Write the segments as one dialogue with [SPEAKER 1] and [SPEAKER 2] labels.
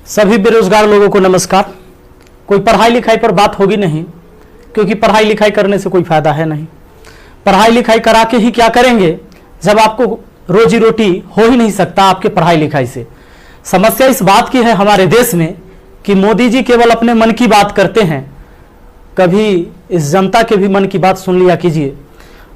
[SPEAKER 1] सभी बेरोजगार लोगों को नमस्कार। कोई पढ़ाई लिखाई पर बात होगी नहीं, क्योंकि पढ़ाई लिखाई करने से कोई फायदा है नहीं। पढ़ाई लिखाई करा के ही क्या करेंगे जब आपको रोजी रोटी हो ही नहीं सकता आपके पढ़ाई लिखाई से। समस्या इस बात की है हमारे देश में कि मोदी जी केवल अपने मन की बात करते हैं, कभी इस जनता के भी मन की बात सुन लिया कीजिए।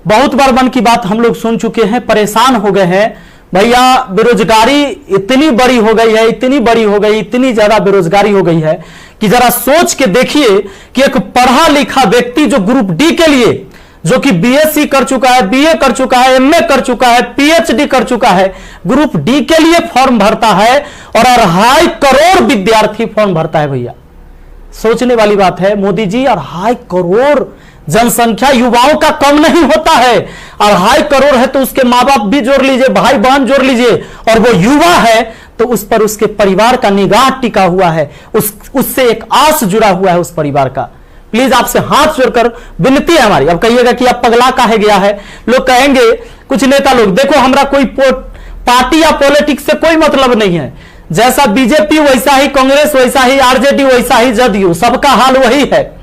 [SPEAKER 1] बहुत बार मन की बात हम लोग सुन चुके हैं, परेशान हो गए हैं। भैया बेरोजगारी इतनी बड़ी हो गई है, इतनी बड़ी हो गई, इतनी ज्यादा बेरोजगारी हो गई है कि जरा सोच के देखिए कि एक पढ़ा लिखा व्यक्ति जो ग्रुप डी के लिए, जो कि बीएससी कर चुका है, बीए कर चुका है, एमए कर चुका है, पीएचडी कर चुका है, ग्रुप डी के लिए फॉर्म भरता है और 2.5 करोड़ विद्यार्थी फॉर्म भरता है। भैया सोचने वाली बात है। मोदी जी 2.5 करोड़ जनसंख्या युवाओं का कम नहीं होता है। 2.5 करोड़ है तो उसके माँ बाप भी जोड़ लीजिए, भाई बहन जोड़ लीजिए, और वो युवा है तो उस पर उसके परिवार का निगाह टिका हुआ है, उससे एक आस जुड़ा हुआ है उस परिवार का। प्लीज आपसे हाथ जोड़कर विनती है हमारी। अब कहिएगा कि अब पगला काहे गया है, लोग कहेंगे कुछ नेता लोग, देखो हमारा कोई पार्टी या पॉलिटिक्स से कोई मतलब नहीं है। जैसा बीजेपी वैसा ही कांग्रेस, वैसा ही आरजेडी, वैसा ही जदयू, सबका हाल वही है।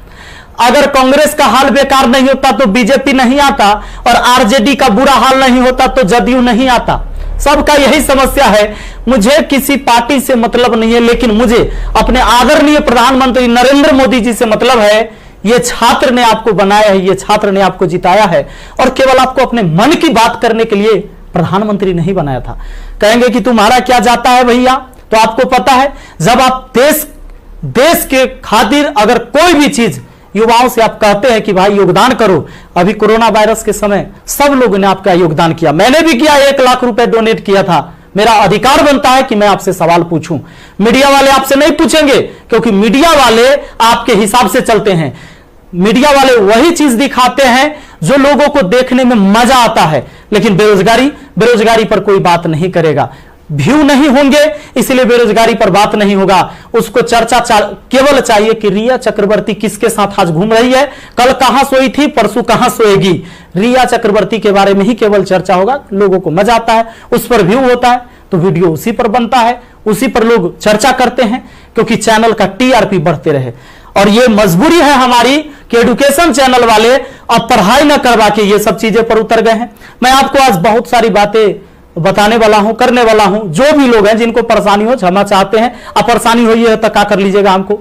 [SPEAKER 1] अगर कांग्रेस का हाल बेकार नहीं होता तो बीजेपी नहीं आता, और आरजेडी का बुरा हाल नहीं होता तो जदयू नहीं आता। सबका यही समस्या है। मुझे किसी पार्टी से मतलब नहीं है, लेकिन मुझे अपने आदरणीय प्रधानमंत्री नरेंद्र मोदी जी से मतलब है। ये छात्र ने आपको बनाया है, ये छात्र ने आपको जिताया है, और केवल आपको अपने मन की बात करने के लिए प्रधानमंत्री नहीं बनाया था। कहेंगे कि तुम्हारा क्या जाता है भैया, तो आपको पता है जब आप देश के खातिर अगर कोई भी चीज युवाओं से आप कहते हैं कि भाई योगदान करो, अभी कोरोना वायरस के समय सब लोगों ने आपका योगदान किया, मैंने भी किया, 1 लाख रुपए डोनेट किया था। मेरा अधिकार बनता है कि मैं आपसे सवाल पूछूं। मीडिया वाले आपसे नहीं पूछेंगे, क्योंकि मीडिया वाले आपके हिसाब से चलते हैं। मीडिया वाले वही चीज दिखाते हैं जो लोगों को देखने में मजा आता है, लेकिन बेरोजगारी पर कोई बात नहीं करेगा। व्यू नहीं होंगे इसलिए बेरोजगारी पर बात नहीं होगा। उसको चर्चा केवल चाहिए कि रिया चक्रवर्ती किसके साथ आज घूम रही है, कल कहां सोई थी, परसों कहां सोएगी। रिया चक्रवर्ती के बारे में ही केवल चर्चा होगा। लोगों को मजा आता है, उस पर व्यू होता है तो वीडियो उसी पर बनता है, उसी पर लोग चर्चा करते हैं, क्योंकि चैनल का टीआरपी बढ़ते रहे। और ये मजबूरी है हमारी कि एजुकेशन चैनल वाले अब पढ़ाई न करवा के ये सब चीजें पर उतर गए हैं। मैं आपको आज बहुत सारी बातें बताने वाला हूं, करने वाला हूं। जो भी लोग हैं जिनको परेशानी हो, क्षमा चाहते हैं। अब परेशानी हुई है तो क्या कर लीजिएगा, हमको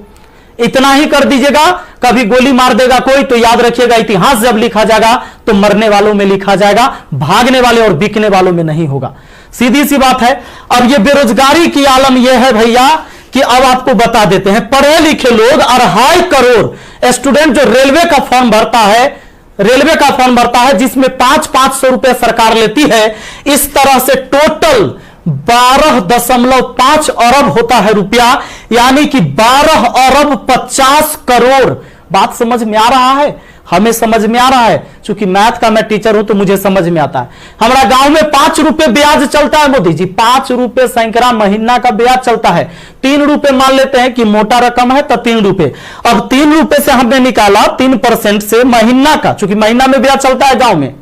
[SPEAKER 1] इतना ही कर दीजिएगा। कभी गोली मार देगा कोई तो याद रखिएगा, इतिहास जब लिखा जाएगा तो मरने वालों में लिखा जाएगा, भागने वाले और बिकने वालों में नहीं होगा। सीधी सी बात है। अब ये बेरोजगारी की आलम यह है भैया कि अब आपको बता देते हैं, पढ़े लिखे लोग 2.5 करोड़ स्टूडेंट जो रेलवे का फॉर्म भरता है, जिसमें 500 रुपए सरकार लेती है। इस तरह से टोटल 12.5 अरब होता है रुपया, यानी कि 12 अरब 50 करोड़। बात समझ में आ रहा है? हमें समझ में आ रहा है, क्योंकि मैथ का मैं टीचर हूं तो मुझे समझ में आता है। हमारा गांव में 5 रुपए ब्याज चलता है मोदी जी, 5 रुपए सैकड़ा महीना का ब्याज चलता है। 3 रुपए मान लेते हैं कि मोटा रकम है तो 3 रुपए। अब 3 रुपए से हमने निकाला 3% से महीना का, क्योंकि महीना में ब्याज चलता है गांव में,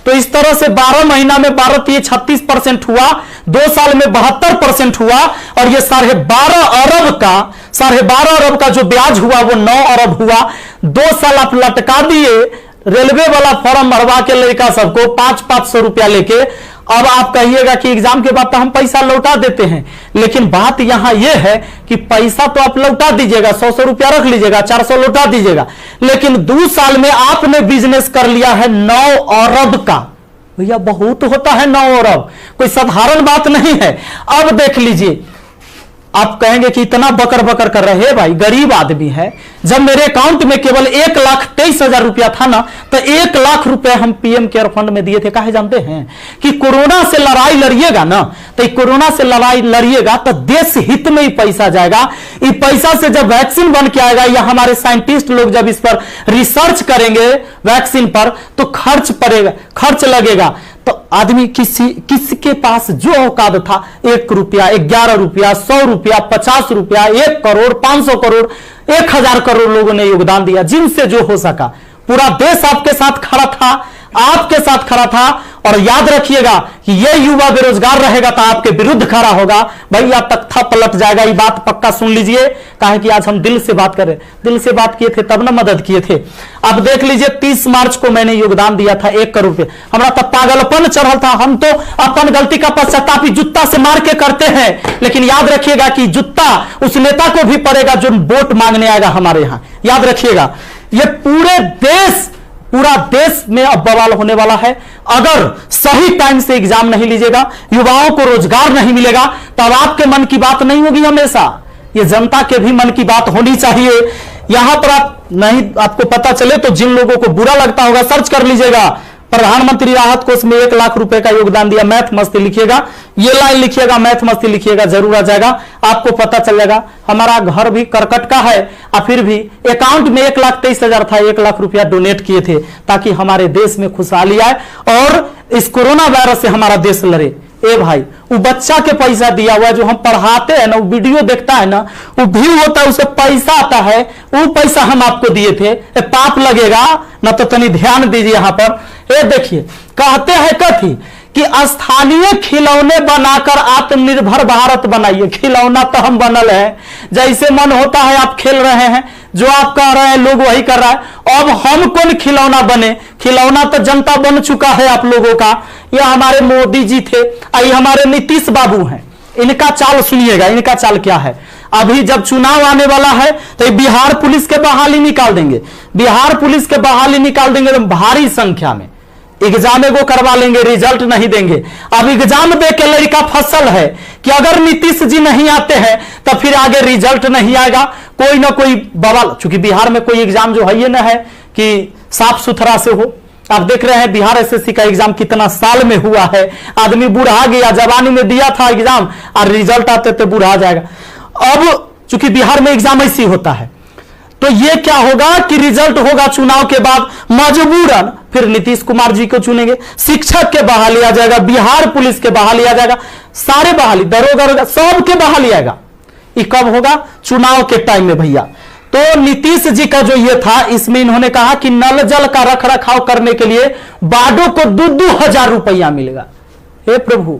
[SPEAKER 1] तो इस तरह से 12 महीना में 12 36% हुआ, 2 साल में 72% हुआ, और ये 12.5 अरब का जो ब्याज हुआ वो 9 अरब हुआ। 2 साल आप लटका दिए रेलवे वाला फॉर्म भरवा के लड़का सबको 500 रुपया लेके। अब आप कहिएगा कि एग्जाम के बाद तो हम पैसा लौटा देते हैं, लेकिन बात यहां यह है कि पैसा तो आप लौटा दीजिएगा, 100 रुपया रख लीजिएगा, 400 लौटा दीजिएगा, लेकिन 2 साल में आपने बिजनेस कर लिया है 9 अरब का। भैया बहुत होता है 9 अरब, कोई साधारण बात नहीं है। अब देख लीजिए, आप कहेंगे कि इतना बकर बकर कर रहे हैं, भाई गरीब आदमी है। जब मेरे अकाउंट में केवल 1,23,000 रुपया था ना, तो 1 लाख रुपए हम पीएम केयर फंड में दिए थे। काहे जानते हैं कि कोरोना से लड़ाई लड़िएगा ना, तो कोरोना से लड़ाई लड़िएगा तो देश हित में ही पैसा जाएगा। इस पैसा से जब वैक्सीन बन के आएगा, या हमारे साइंटिस्ट लोग जब इस पर रिसर्च करेंगे वैक्सीन पर, तो खर्च लगेगा। तो आदमी किसके पास जो औकात था, 1 रुपया, 11 रुपया, 100 रुपया, 50 रुपया, 1 करोड़, 500 करोड़, 1000 करोड़ लोगों ने योगदान दिया, जिनसे जो हो सका। पूरा देश आपके साथ खड़ा था। आपके साथ खड़ा था। और याद रखिएगा कि ये युवा बेरोजगार रहेगा तो आपके विरुद्ध खड़ा होगा, भैया तख्ता पलट जाएगा। ये बात पक्का सुन लीजिए, कहा कि आज हम दिल से बात कर रहे, दिल से बात किए थे तब ना मदद किए थे। अब देख लीजिए 30 मार्च को मैंने योगदान दिया था 1 करोड़ रुपए, हमारा तब पागलपन चढ़ल था। हम तो अपन गलती का पश्चाताप जूता से मार के करते हैं, लेकिन याद रखिएगा कि जूता उस नेता को भी पड़ेगा जो वोट मांगने आएगा हमारे यहां। याद रखिएगा, ये पूरा देश में अब बवाल होने वाला है। अगर सही टाइम से एग्जाम नहीं लीजिएगा, युवाओं को रोजगार नहीं मिलेगा, तब आपके मन की बात नहीं होगी हमेशा, ये जनता के भी मन की बात होनी चाहिए। यहां पर आप नहीं, आपको पता चले तो जिन लोगों को बुरा लगता होगा सर्च कर लीजिएगा, प्रधानमंत्री राहत कोष में 1 लाख रुपए का योगदान दिया, मैथ मस्ती लिखिएगा, ये लाइन लिखिएगा, मैथ मस्ती लिखिएगा, जरूर आ जाएगा, आपको पता चल जाएगा। हमारा घर भी करकट का है और फिर भी अकाउंट में 1,23,000 था, 1 लाख रुपया डोनेट किए थे ताकि हमारे देश में खुशहाली आए और इस कोरोना वायरस से हमारा देश लड़े। ए भाई, वो बच्चा के पैसा दिया हुआ है, जो हम पढ़ाते हैं ना, वो वीडियो देखता है ना, वो व्यू होता है, उसे पैसा आता है, वो पैसा हम आपको दिए थे, पाप लगेगा ना। तो तनी ध्यान दीजिए यहां पर। ये देखिए, कहते हैं कथी कि स्थानीय खिलौने बनाकर आत्मनिर्भर भारत बनाइए। खिलौना तो हम बनल है, जैसे मन होता है आप खेल रहे हैं, जो आप कह रहे हैं लोग वही कर रहा है। अब हम कौन खिलौना बने? खिलौना तो जनता बन चुका है आप लोगों का। यह हमारे मोदी जी थे, ये हमारे नीतीश बाबू हैं। इनका चाल सुनिएगा, इनका चाल क्या है। अभी जब चुनाव आने वाला है तो बिहार पुलिस के बहाली निकाल देंगे, बिहार पुलिस के बहाली निकाल देंगे तो भारी संख्या में एग्जाम को करवा लेंगे, रिजल्ट नहीं देंगे। अब एग्जाम दे के लड़का फसल है कि अगर नीतीश जी नहीं आते हैं तो फिर आगे रिजल्ट नहीं आएगा, कोई ना कोई बवाल। चूंकि बिहार में कोई एग्जाम जो है ये ना है कि साफ सुथरा से हो। आप देख रहे हैं बिहार एसएससी का एग्जाम कितना साल में हुआ है, आदमी बूढ़ा गया, जवानी में दिया था एग्जाम और रिजल्ट आते थे बूढ़ा जाएगा। अब चूंकि बिहार में एग्जाम ऐसी होता है तो ये क्या होगा कि रिजल्ट होगा चुनाव के बाद, मजबूरन फिर नीतीश कुमार जी को चुनेंगे, शिक्षक के बहाली आ जाएगा, बिहार पुलिस के बहाली आ जाएगा, सारे बहाली, दरोगा सब के बहाली आएगा। ये कब होगा? चुनाव के टाइम में भैया। तो नीतीश जी का जो ये था, इसमें इन्होंने कहा कि नल जल का रख रखाव करने के लिए वार्डों को 2-2 हजार रुपया मिलेगा। हे प्रभु,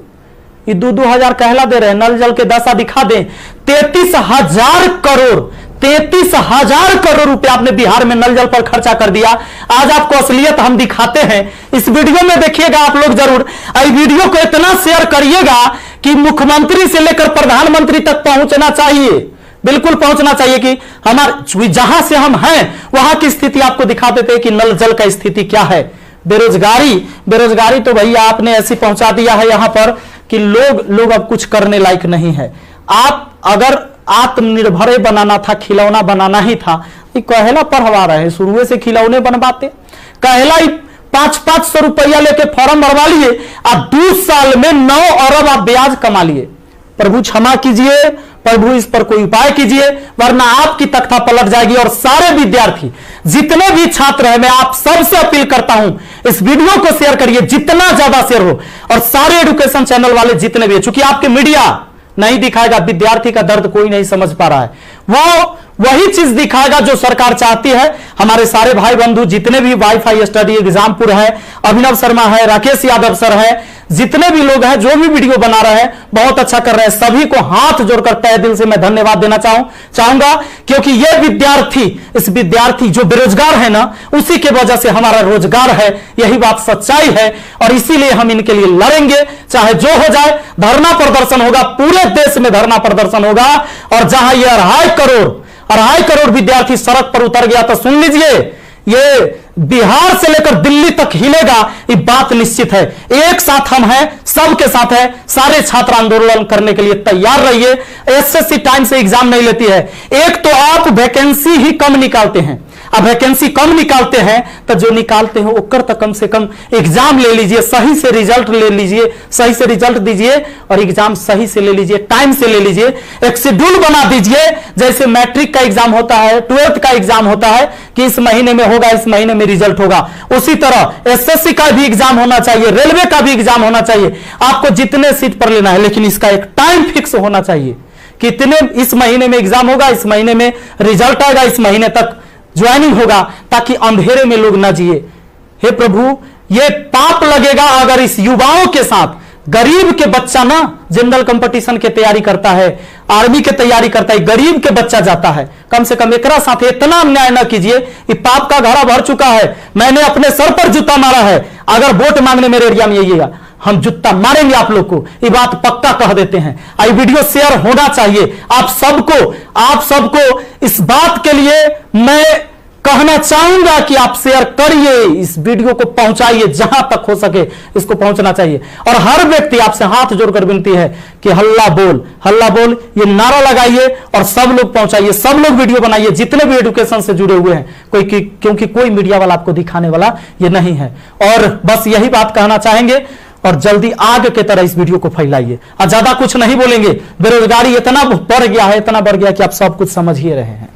[SPEAKER 1] ये 2-2 हजार कहला दे रहे हैं, नल जल के दशा दिखा दें। 33,000 करोड़ 33,000 करोड़ रुपया आपने बिहार में नल जल पर खर्चा कर दिया। आज आपको असलियत हम दिखाते हैं, इस वीडियो में देखिएगा आप लोग जरूर। इस वीडियो को इतना शेयर करिएगा कि मुख्यमंत्री से लेकर प्रधानमंत्री तक पहुंचना चाहिए, बिल्कुल पहुंचना चाहिए कि हमारे जहां से हम हैं वहां की स्थिति आपको दिखा देते हैं कि नल जल का स्थिति क्या है। बेरोजगारी तो भैया आपने ऐसी पहुंचा दिया है यहां पर कि लोग अब कुछ करने लायक नहीं है। आप अगर आत्मनिर्भर बनाना था, खिलौना बनाना ही था, ये कहला पढ़वा रहे हैं, शुरू से खिलौने बनवाते। कहला 500 रुपया लेके फॉर्म भरवा लिए और 2 साल में 9 अरब आप ब्याज कमा लिए। प्रभु क्षमा कीजिए, प्रभु इस पर कोई उपाय कीजिए, वरना आपकी तख्ता पलट जाएगी। और सारे विद्यार्थी, जितने भी छात्र हैं, मैं आप सबसे अपील करता हूं, इस वीडियो को शेयर करिए, जितना ज्यादा शेयर हो। और सारे एजुकेशन चैनल वाले जितने भी, चूंकि आपके मीडिया नहीं दिखाएगा, विद्यार्थी का दर्द कोई नहीं समझ पा रहा है, वो वही चीज दिखाएगा जो सरकार चाहती है। हमारे सारे भाई बंधु जितने भी वाईफाई स्टडी एग्जामपुर है, अभिनव शर्मा है, राकेश यादव सर है, जितने भी लोग हैं जो भी वीडियो बना रहे हैं बहुत अच्छा कर रहे हैं, सभी को हाथ जोड़कर तहे दिल से मैं धन्यवाद देना चाहूंगा। क्योंकि ये विद्यार्थी जो बेरोजगार है ना, उसी के वजह से हमारा रोजगार है, यही बात सच्चाई है। और इसीलिए हम इनके लिए लड़ेंगे, चाहे जो हो जाए। धरना प्रदर्शन होगा, पूरे देश में धरना प्रदर्शन होगा। और जहां ये 2.5 करोड़ विद्यार्थी सड़क पर उतर गया तो सुन लीजिए, ये बिहार से लेकर दिल्ली तक हिलेगा, ये बात निश्चित है। एक साथ हम हैं, सबके साथ है। सारे छात्र आंदोलन करने के लिए तैयार रहिए। एसएससी टाइम से एग्जाम नहीं लेती है। एक तो आप वैकेंसी ही कम निकालते हैं, अब वैकेंसी कम निकालते हैं तो जो निकालते हो ओकर तक कम से कम एग्जाम ले लीजिए, सही से रिजल्ट ले लीजिए, सही से रिजल्ट दीजिए और एग्जाम सही से ले लीजिए, टाइम से ले लीजिए। एक शेड्यूल बना दीजिए, जैसे मैट्रिक का एग्जाम होता है, 12th का एग्जाम होता है कि इस महीने में होगा, इस महीने में रिजल्ट होगा। उसी तरह एसएससी का भी एग्जाम होना चाहिए, रेलवे का भी एग्जाम होना चाहिए। आपको जितने सीट पर लेना है, लेकिन इसका एक टाइम फिक्स होना चाहिए। कितने इस महीने में एग्जाम होगा, इस महीने में रिजल्ट आएगा, इस महीने तक ज्वाइनिंग होगा, ताकि अंधेरे में लोग ना जिए। हे प्रभु, ये पाप लगेगा अगर इस युवाओं के साथ गरीब के बच्चा ना जनरल कंपटीशन की तैयारी करता है, आर्मी की तैयारी करता है, गरीब के बच्चा जाता है। कम से कम एकरा साथ इतना अन्याय न कीजिए। ये पाप का घड़ा भर चुका है, मैंने अपने सर पर जूता मारा है। अगर वोट मांगने मेरे एरिया में आइएगा, हम जूता मारेंगे आप लोग को, ये बात पक्का कह देते हैं। आई वीडियो शेयर होना चाहिए आप सबको इस बात के लिए मैं कहना चाहूंगा कि आप शेयर करिए, इस वीडियो को पहुंचाइए, जहां तक हो सके इसको पहुंचना चाहिए। और हर व्यक्ति आपसे हाथ जोड़कर विनती है कि हल्ला बोल ये नारा लगाइए और सब लोग पहुंचाइए, सब लोग वीडियो बनाइए, जितने भी एजुकेशन से जुड़े हुए हैं। क्योंकि कोई मीडिया वाला आपको दिखाने वाला ये नहीं है। और बस यही बात कहना चाहेंगे और जल्दी आग के तरह इस वीडियो को फैलाइए। और ज्यादा कुछ नहीं बोलेंगे। बेरोजगारी इतना बढ़ गया है कि आप सब कुछ समझ ही रहे हैं।